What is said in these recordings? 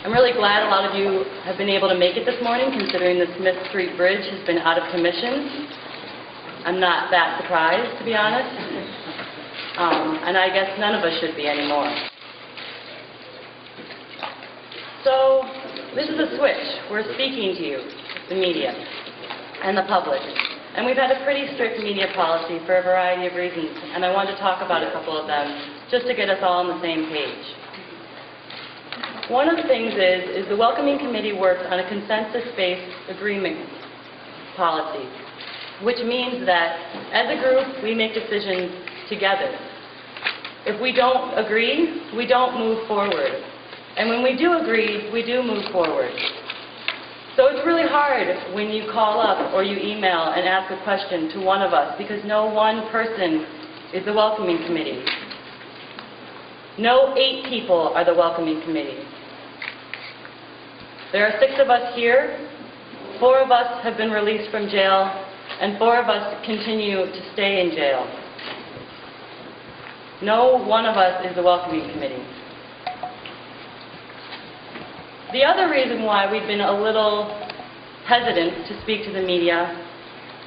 I'm really glad a lot of you have been able to make it this morning, considering the Smith Street Bridge has been out of commission. I'm not that surprised, to be honest. And I guess none of us should be anymore. So, this is a switch. We're speaking to you, the media, and the public. And we've had a pretty strict media policy for a variety of reasons, and I want to talk about a couple of them, just to get us all on the same page. One of the things is the Welcoming Committee works on a consensus-based agreement policy, which means that as a group, we make decisions together. If we don't agree, we don't move forward. And when we do agree, we do move forward. So it's really hard when you call up or you email and ask a question to one of us, because no one person is the Welcoming Committee. No 8 people are the Welcoming Committee. There are 6 of us here. 4 of us have been released from jail, and 4 of us continue to stay in jail. No one of us is the Welcoming Committee. The other reason why we've been a little hesitant to speak to the media,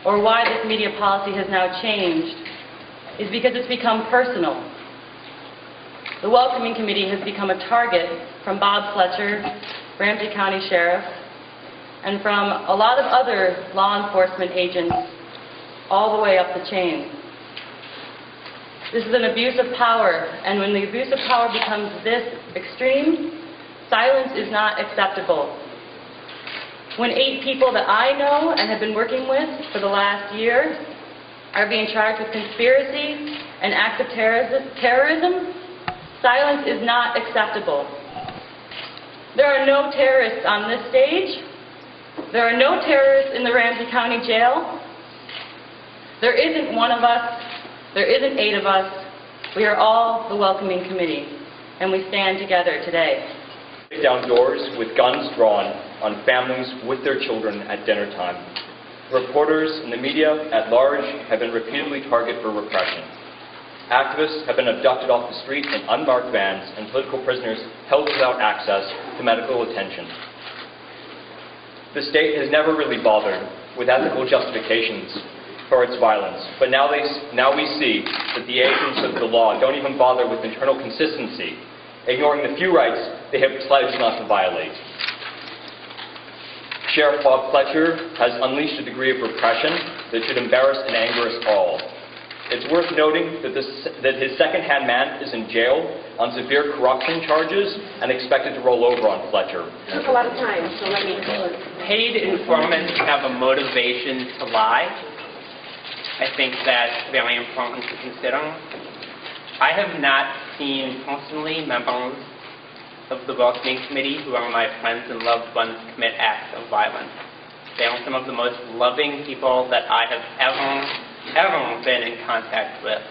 or why this media policy has now changed, is because it's become personal. The Welcoming Committee has become a target from Bob Fletcher, Ramsey County Sheriff, and from a lot of other law enforcement agents all the way up the chain. This is an abuse of power, and when the abuse of power becomes this extreme, silence is not acceptable. When 8 people that I know and have been working with for the last year are being charged with conspiracy and acts of terrorism, silence is not acceptable. There are no terrorists on this stage. There are no terrorists in the Ramsey County Jail. There isn't one of us. There isn't 8 of us. We are all the Welcoming Committee, and we stand together today. Down doors with guns drawn on families with their children at dinner time. Reporters and the media at large have been repeatedly targeted for repression. Activists have been abducted off the street in unmarked vans, and political prisoners held without access to medical attention. The state has never really bothered with ethical justifications for its violence, but now we see that the agents of the law don't even bother with internal consistency, ignoring the few rights they have pledged not to violate. Sheriff Bob Fletcher has unleashed a degree of repression that should embarrass and anger us all. It's worth noting that his second-hand man is in jail on severe corruption charges and expected to roll over on Fletcher. Took a lot of time, so let me go. Paid informants have a motivation to lie. I think that's very important to consider. I have not seen personally members of the Welcoming Committee who are my friends and loved ones commit acts of violence. They are some of the most loving people that I have ever been in contact with.